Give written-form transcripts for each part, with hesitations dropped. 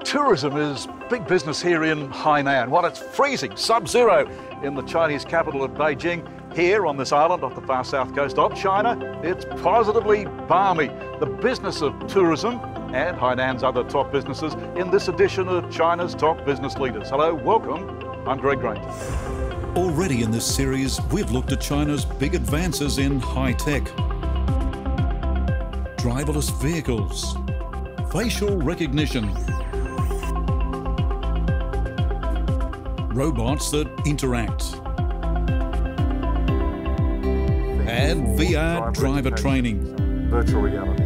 Tourism is big business here in Hainan. While it's freezing, sub-zero in the Chinese capital of Beijing, here on this island off the far south coast of China, it's positively balmy. The business of tourism and Hainan's other top businesses in this edition of China's Top Business Leaders. Hello, welcome. I'm Greg Granger. Already in this series, we've looked at China's big advances in high-tech. Driverless vehicles, facial recognition, robots that interact, and VR driver training. Virtual reality.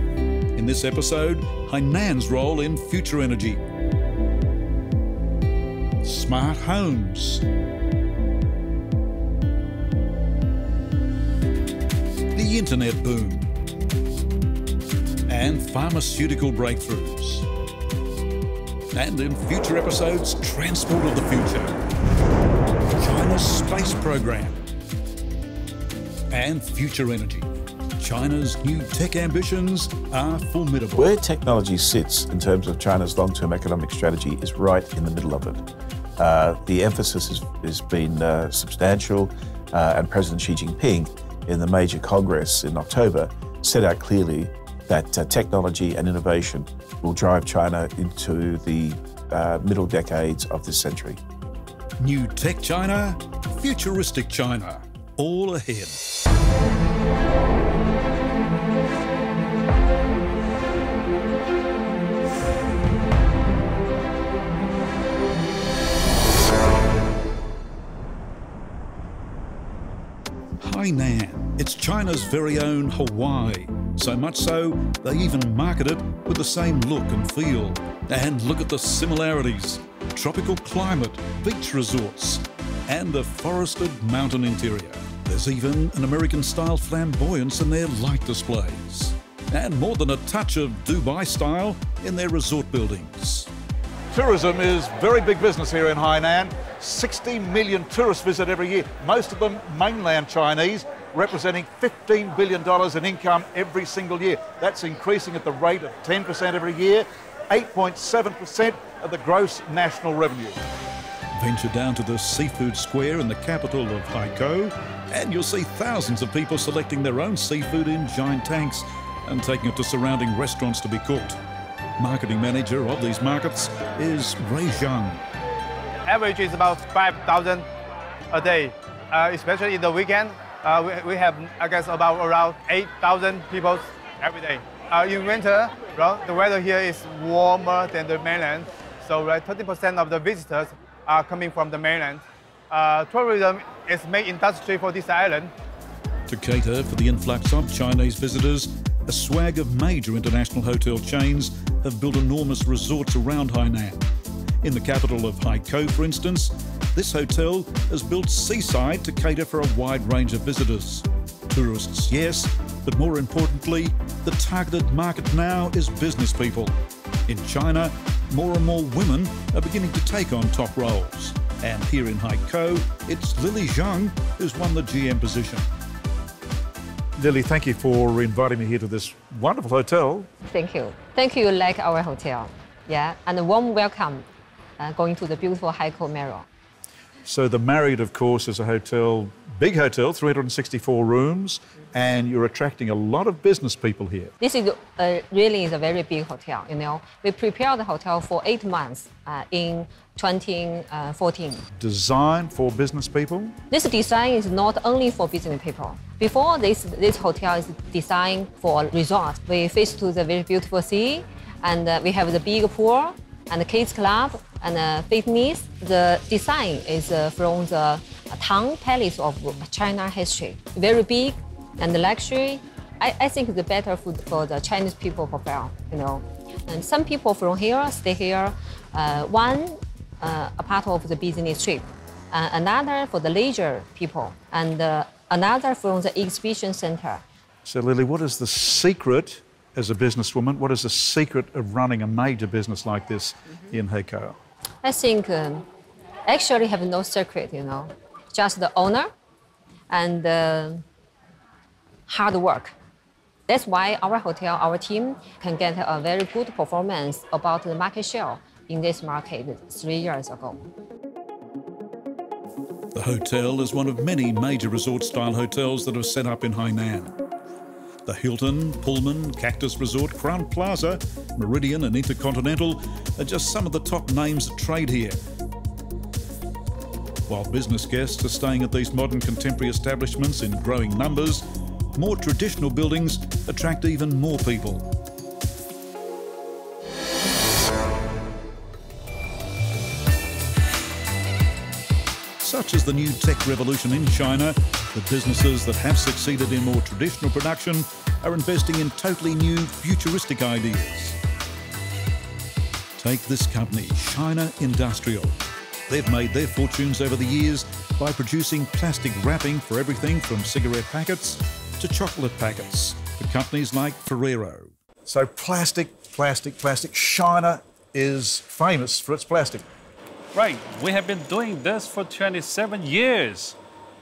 In this episode, Hainan's role in future energy, smart homes, the internet boom, and pharmaceutical breakthroughs. And in future episodes, transport of the future, China's space program, and future energy. China's new tech ambitions are formidable. Where technology sits in terms of China's long-term economic strategy is right in the middle of it. The emphasis has been substantial, and President Xi Jinping in the major Congress in October set out clearly that technology and innovation will drive China into the middle decades of this century. New tech China, futuristic China, all ahead. Hainan, it's China's very own Hawaii. So much so, they even market it with the same look and feel. And look at the similarities. Tropical climate, beach resorts, and a forested mountain interior. There's even an American-style flamboyance in their light displays. And more than a touch of Dubai style in their resort buildings. Tourism is very big business here in Hainan. 60 million tourists visit every year, most of them mainland Chinese, representing $15 billion in income every single year. That's increasing at the rate of 10% every year, 8.7% of the gross national revenue. Venture down to the seafood square in the capital of Haikou, and you'll see thousands of people selecting their own seafood in giant tanks and taking it to surrounding restaurants to be cooked. Marketing manager of these markets is Ray Zhang. Average is about 5,000 a day, especially in the weekend. We have, I guess, about around 8,000 people every day. In winter, the weather here is warmer than the mainland, so 30% of the visitors are coming from the mainland. Tourism is main industry for this island. To cater for the influx of Chinese visitors, a swag of major international hotel chains have built enormous resorts around Hainan. In the capital of Haikou, for instance, this hotel has built seaside to cater for a wide range of visitors. Tourists, yes, but more importantly, the targeted market now is business people. In China, more and more women are beginning to take on top roles. And here in Haikou, it's Lily Zhang who's won the GM position. Lily, thank you for inviting me here to this wonderful hotel. Thank you. Thank you, like our hotel. Yeah, and a warm welcome going to the beautiful Haikou Marriott. So the Marriott, of course, is a hotel, big hotel, 364 rooms, and you're attracting a lot of business people here. This is really is a very big hotel, you know. We prepared the hotel for 8 months in 2014. Designed for business people? This design is not only for business people. Before this hotel is designed for resort. We face to the very beautiful sea, and we have the big pool, and the kids club, and fitness. The design is from the Tang Palace of China history. Very big and luxury. I think it's better for the Chinese people profile, you know. And some people from here stay here, one a part of the business trip, another for the leisure people, and another from the exhibition center. So Lily, what is the secret as a businesswoman? What is the secret of running a major business like this in Haikou? I think actually have no secret, you know, just the owner and hard work. That's why our hotel, our team can get a very good performance about the market share in this market 3 years ago. The hotel is one of many major resort-style hotels that are set up in Hainan. The Hilton, Pullman, Cactus Resort, Crown Plaza, Meridian and Intercontinental are just some of the top names that trade here. While business guests are staying at these modern contemporary establishments in growing numbers, more traditional buildings attract even more people. Such is the new tech revolution in China, the businesses that have succeeded in more traditional production are investing in totally new, futuristic ideas. Take this company, China Industrial. They've made their fortunes over the years by producing plastic wrapping for everything from cigarette packets to chocolate packets for companies like Ferrero. So plastic. China is famous for its plastic. Right, we have been doing this for 27 years.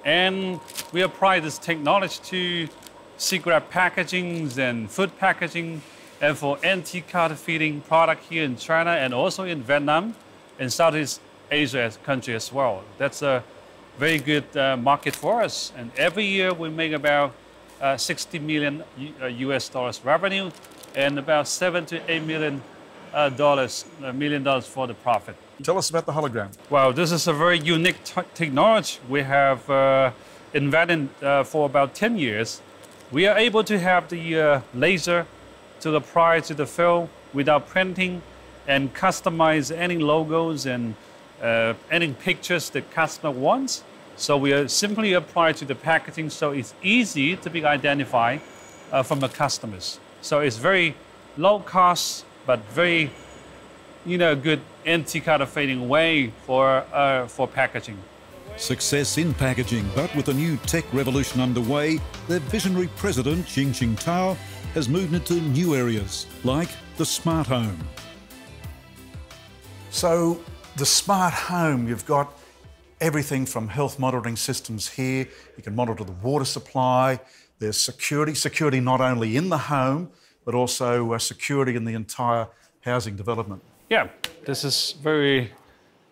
And we apply this technology to cigarette packagings and food packaging and for anti-counterfeiting product here in China and also in Vietnam and Southeast Asia country as well. That's a very good market for us. And every year we make about 60 million US dollars revenue and about $7 to $8 million for the profit. Tell us about the hologram. Well, this is a very unique technology we have invented for about 10 years. We are able to have the laser to apply to the film without printing and customize any logos and any pictures the customer wants. So we are simply apply to the packaging so it's easy to be identified from the customers. So it's very low cost, but very good anti-counterfeiting way for packaging. Success in packaging, but with a new tech revolution underway, their visionary president, Xing Tao, has moved into new areas, like the smart home. So the smart home, you've got everything from health monitoring systems here. You can monitor the water supply. There's security not only in the home, but also security in the entire housing development. Yeah, this is very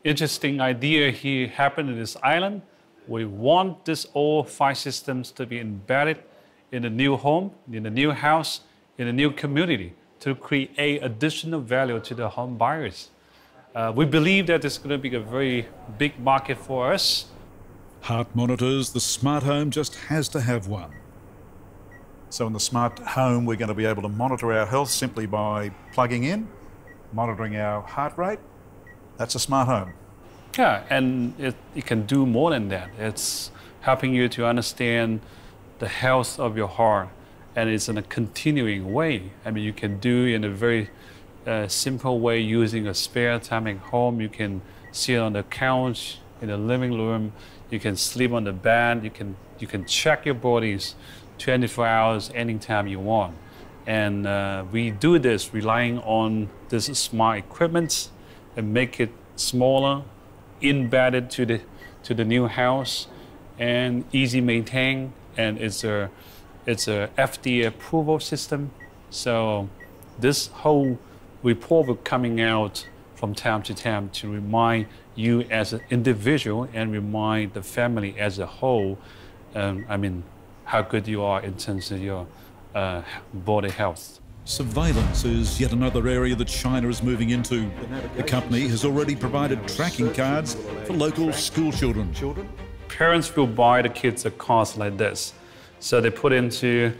interesting idea here happened in this island. We want this all 5 systems to be embedded in a new home, in a new house, in a new community to create additional value to the home buyers. We believe that it's going to be a very big market for us. Heart monitors, the smart home just has to have one. So in the smart home, we're going to be able to monitor our health simply by plugging in, monitoring our heart rate. That's a smart home. Yeah, and it can do more than that. It's helping you to understand the health of your heart, and it's in a continuing way. I mean, you can do in a very simple way using a spare time at home. You can sit on the couch in the living room. You can sleep on the bed. You can check your bodies 24 hours anytime you want. And we do this relying on this smart equipment and make it smaller, embedded to the new house, and easy maintain. And it's a FDA approval system. So this whole report will coming out from time to time to remind you as an individual and remind the family as a whole, how good you are in terms of your body health. Surveillance is yet another area that China is moving into. The company has already provided tracking cards for local school children. Parents will buy the kids a card like this. So they put into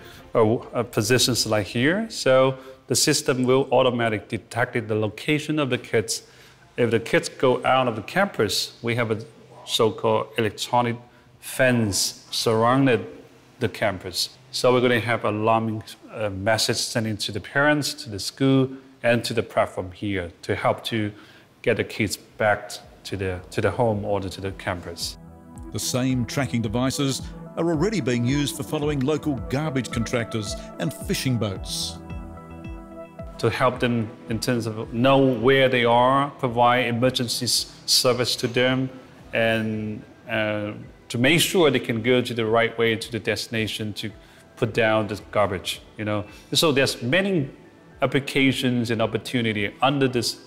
positions like here. So the system will automatically detect the location of the kids. If the kids go out of the campus, we have a so-called electronic fence surrounded the campus. So we're going to have alarming message sending to the parents, to the school, and to the platform here to help to get the kids back to the home or to the campus. The same tracking devices are already being used for following local garbage contractors and fishing boats. To help them in terms of know where they are, provide emergency service to them, and to make sure they can go to the right way to the destination to put down the garbage, So there's many applications and opportunity under this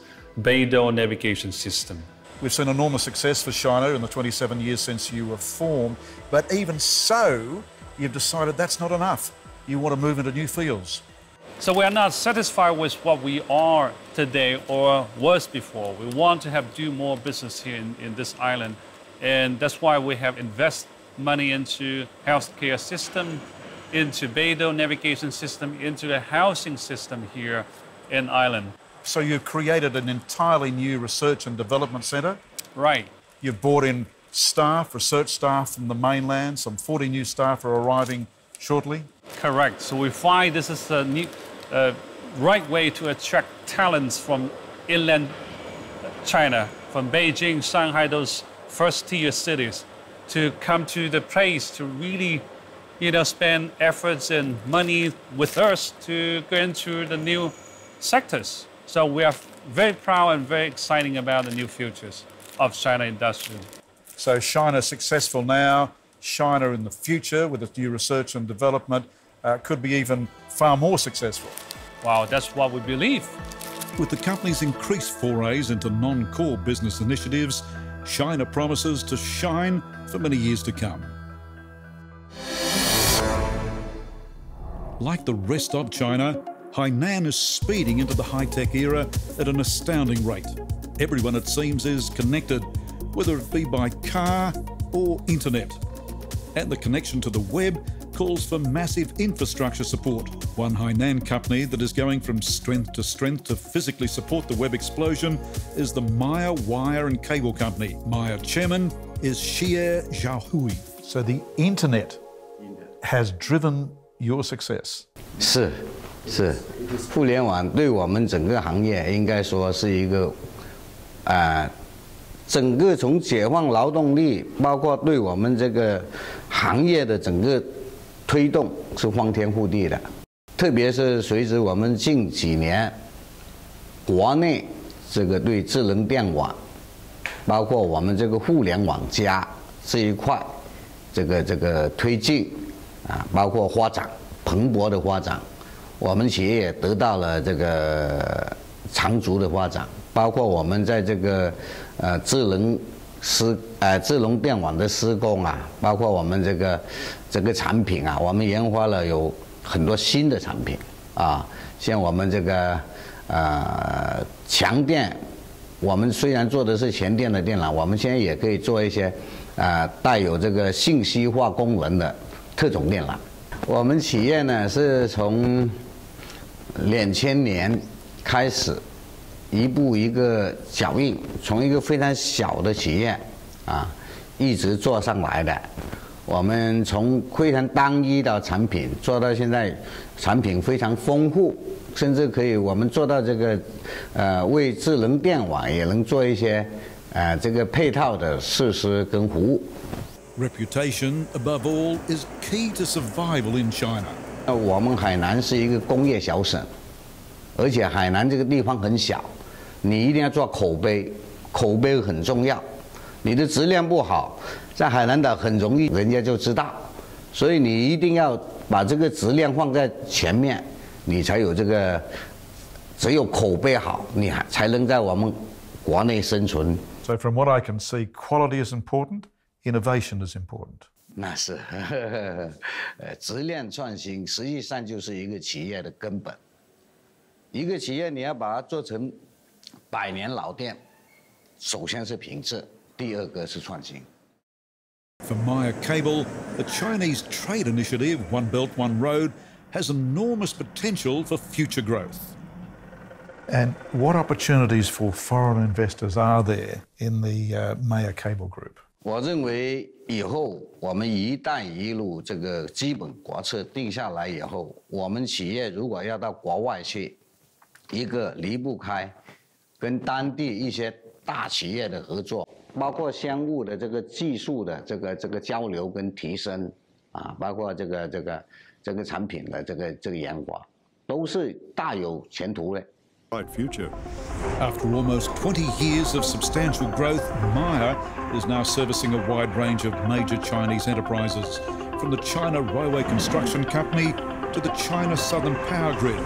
Beidou navigation system. We've seen enormous success for China in the 27 years since you were formed, but even so, you've decided that's not enough. You want to move into new fields. So we are not satisfied with what we are today or was before. We want to do more business here in this island, and that's why we have invested money into healthcare system, into Beidou navigation system, into the housing system here in island. So you've created an entirely new research and development centre? Right. You've brought in staff, research staff from the mainland. Some 40 new staff are arriving shortly? Correct. So we find this is a new, right way to attract talents from inland China, from Beijing, Shanghai, those first-tier cities, to come to the place to really, spend efforts and money with us to go into the new sectors. So we are very proud and very exciting about the new futures of China industry. So China successful now, China in the future with its new research and development could be even far more successful. Wow, that's what we believe. With the company's increased forays into non-core business initiatives, China promises to shine for many years to come. Like the rest of China, Hainan is speeding into the high-tech era at an astounding rate. Everyone, it seems, is connected, whether it be by car or internet. And the connection to the web calls for massive infrastructure support. One Hainan company that is going from strength to physically support the web explosion is the Maya Wire and Cable Company. Maya chairman is Xie Zhaohui. So the internet has driven your success. 是，互联网对我们整个行业应该说是一个，整个从解放劳动力，包括对我们这个行业的整个推动是翻天覆地的。特别是随着我们近几年国内这个对智能电网，包括我们这个互联网加这一块，这个推进包括发展蓬勃的发展。 我们企业也得到了这个长足的发展，包括我们在这个智能电网的施工包括我们这个产品我们研发了有很多新的产品像我们这个强电，我们虽然做的是前电的电缆，我们现在也可以做一些带有这个信息化功能的特种电缆。我们企业呢是从 2000年开始，一步一个脚印，从一个非常小的企业一直做上来的。我们从非常单一的产品做到现在，产品非常丰富，甚至可以我们做到这个为智能电网也能做一些这个配套的设施跟服务。Reputation, above all, is key to survival in China. 我们海南是一个工业小省，而且海南这个地方很小，你一定要做口碑，口碑很重要。你的质量不好，在海南岛很容易人家就知道，所以你一定要把这个质量放在前面，你才有这个，只有口碑好，你才能在我们国内生存。So from what I can see, quality is important, innovation is important. 那是，质量创新实际上就是一个企业的根本。一个企业你要把它做成100年老店，首先是品质，第二个是创新。For Maya Cable, the Chinese trade initiative, One Belt, One Road, has enormous potential for future growth. And what opportunities for foreign investors are there in the Maya Cable Group? 我认为以后我们“一带一路”这个基本国策定下来以后，我们企业如果要到国外去，一个离不开跟当地一些大企业的合作，包括相互的这个技术的这个交流跟提升包括这个产品的这个研发，都是大有前途的。 Future. After almost 20 years of substantial growth, Maya is now servicing a wide range of major Chinese enterprises, from the China Railway Construction Company to the China Southern Power Grid,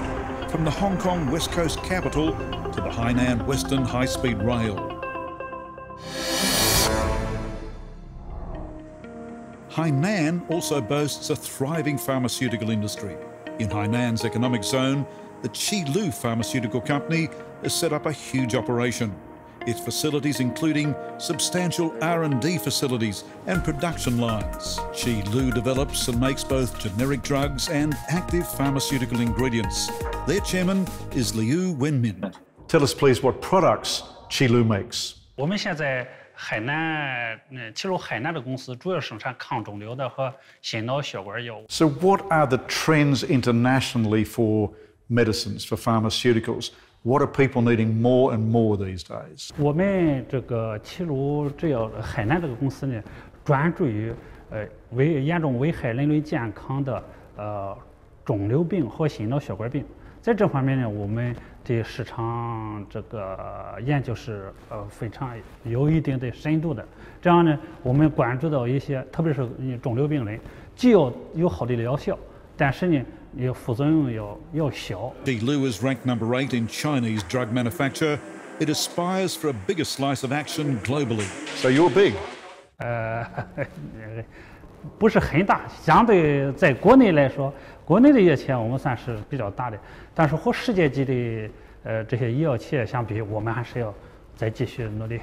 from the Hong Kong West Coast capital to the Hainan Western High-Speed Rail. Hainan also boasts a thriving pharmaceutical industry. In Hainan's economic zone, the Qilu Pharmaceutical Company has set up a huge operation. Its facilities including substantial R&D facilities and production lines. Qilu develops and makes both generic drugs and active pharmaceutical ingredients. Their chairman is Liu Wenmin. Tell us, please, what products Qilu makes. 我们现在海南，其实海南的公司主要生产抗肿瘤的和心脑血管药物。So what are the trends internationally for medicines, for pharmaceuticals? What are people needing more and more these days? 我们这个齐鲁制药海南这个公司呢，专注于严重危害人类健康的肿瘤病和心脑血管病。在这方面呢，我们对市场这个研究是非常有一定的深度的。这样呢，我们关注到一些，特别是肿瘤病人，既要有好的疗效，但是呢，副作用要小。Qilu is ranked number 8 in Chinese drug manufacture. It aspires for a bigger slice of action globally. So you're big. 不是很大，相对在国内来说，国内的药企我们算是比较大的，但是和世界级的这些医药企业相比，我们还是要再继续努力。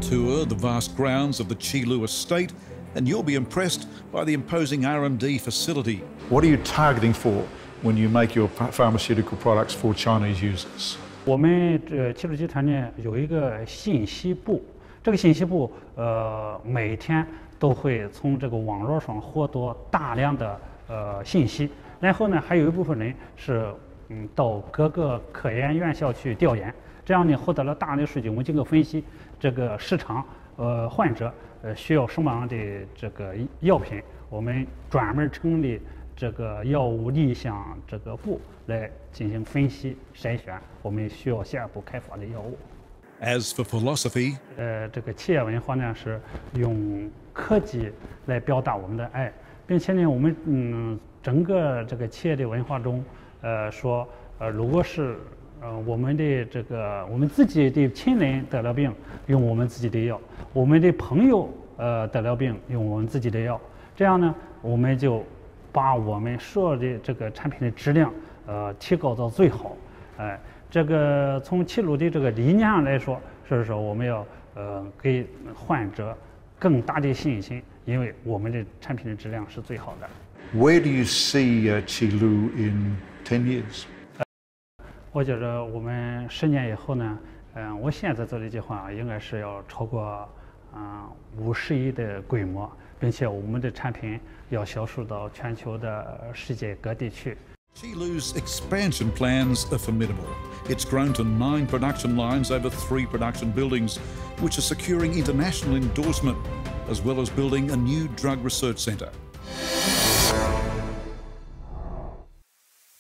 Tour the vast grounds of the Qilu estate, and you'll be impressed by the imposing R&D facility. What are you targeting for when you make your pharmaceutical products for Chinese users? 我们齐鲁集团呢有一个信息部，这个信息部每天都会从这个网络上获得大量的信息，然后呢还有一部分人是到各个科研院校去调研，这样呢获得了大量的数据，我们经过分析这个市场患者需要什么样的这个药品，我们专门成立这个药物立项这个部来进行分析筛选我们需要下一步开发的药物。As for philosophy, 这个企业文化呢是用科技来表达我们的爱，并且呢我们整个这个企业的文化中，说如果是我们的这个我们自己的亲人得了病，用我们自己的药；我们的朋友得了病，用我们自己的药。这样呢，我们就把我们所有的这个产品的质量提高到最好。这个从齐鲁的这个理念上来说，是说我们要给患者更大的信心，因为我们的产品的质量是最好的。Where do you see Qilu in 10 years? 我觉着我们10年以后呢，我现在做的计划应该是要超过50亿的规模，并且我们的产品要销售到全球的世界各地去。Qilu's expansion plans are formidable. It's grown to 9 production lines over 3 production buildings, which are securing international endorsement, as well as building a new drug research centre.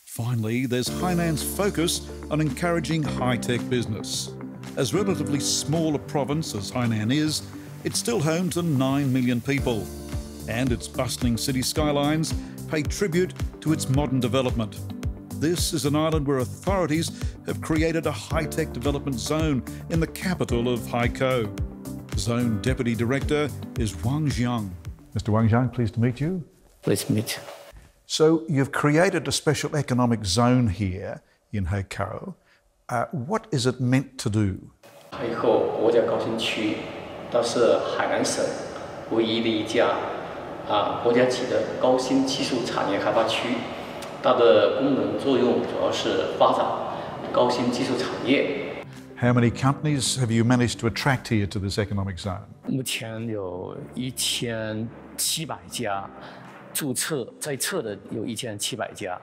Finally, there's Hainan's focus on encouraging high-tech business. As relatively small a province as Hainan is, it's still home to 9 million people, and its bustling city skylines pay tribute to its modern development. This is an island where authorities have created a high-tech development zone in the capital of Haikou. Zone Deputy Director is Wang Jiang. Mr. Wang Jiang, pleased to meet you. Pleased to meet you. So you've created a special economic zone here in Haikou. What is it meant to do? 海口国家高新区，它是海南省唯一的一家国家级的高新技术产业开发区。它的功能作用主要是发展高新技术产业。How many companies have you managed to attract here to this economic zone? 目前有1700家。 注册在册的有1700家。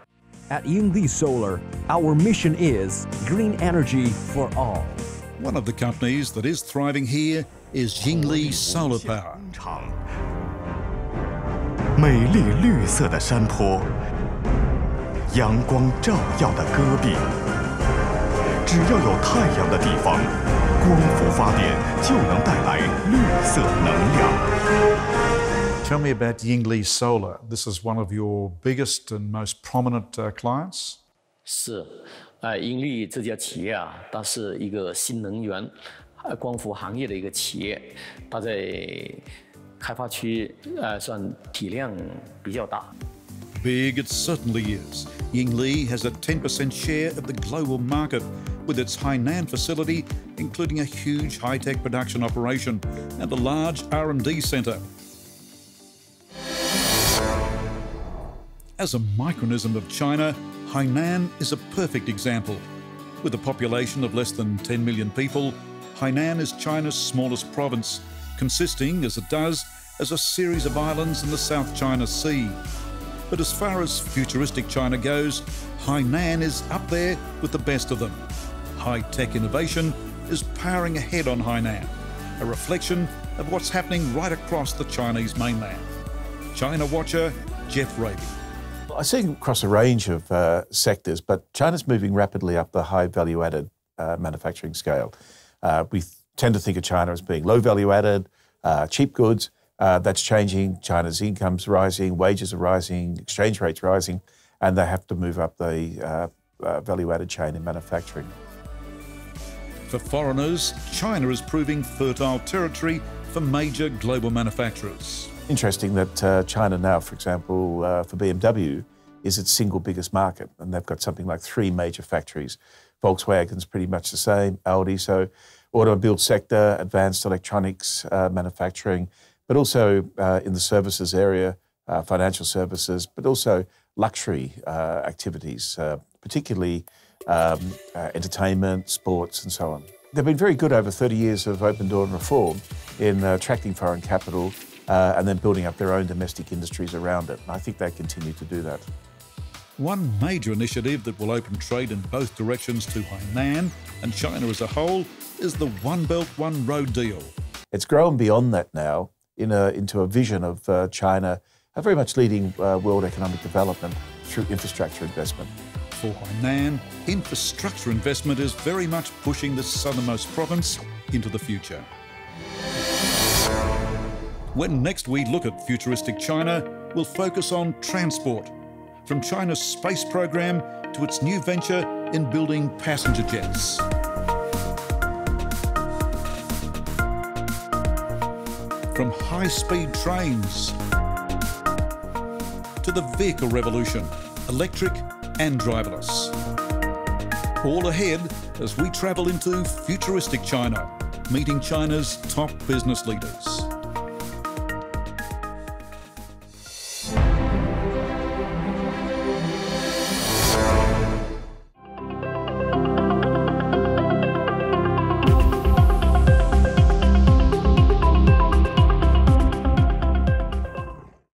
At Yingli Solar, our mission is green energy for all. One of the companies that is thriving here is Yingli Solar Power. 美丽绿色的山坡，阳光照耀的戈壁，只要有太阳的地方，光伏发电就能带来绿色能量。 Tell me about Yingli Solar. This is one of your biggest and most prominent clients. 是，英利这家企业啊，它是一个新能源、光伏行业的一个企业，它在开发区算体量比较大。Big it certainly is. Yingli has a 10% share of the global market with its Hainan facility, including a huge high-tech production operation and a large R&D centre. As a micronism of China, Hainan is a perfect example. With a population of less than 10 million people, Hainan is China's smallest province, consisting, as it does, as a series of islands in the South China Sea. But as far as futuristic China goes, Hainan is up there with the best of them. High-tech innovation is powering ahead on Hainan, a reflection of what's happening right across the Chinese mainland. China watcher Jeff Raby. I see across a range of sectors, but China's moving rapidly up the high value-added manufacturing scale. We tend to think of China as being low value-added, cheap goods. That's changing. China's income's rising, wages are rising, exchange rates rising, and they have to move up the value-added chain in manufacturing. For foreigners, China is proving fertile territory for major global manufacturers. Interesting that China now, for example, for BMW, is its single biggest market, and they've got something like 3 major factories. Volkswagen's pretty much the same, Audi, so automobile sector, advanced electronics manufacturing, but also in the services area, financial services, but also luxury activities, particularly entertainment, sports, and so on. They've been very good over 30 years of open door and reform in attracting foreign capital and then building up their own domestic industries around it. And I think they continue to do that. One major initiative that will open trade in both directions to Hainan and China as a whole is the One Belt, One Road deal. It's grown beyond that now into a vision of China very much leading world economic development through infrastructure investment. For Hainan, infrastructure investment is very much pushing the southernmost province into the future. When next we look at futuristic China, we'll focus on transport, from China's space program to its new venture in building passenger jets. From high-speed trains to the vehicle revolution, electric and driverless. All ahead as we travel into futuristic China, meeting China's top business leaders.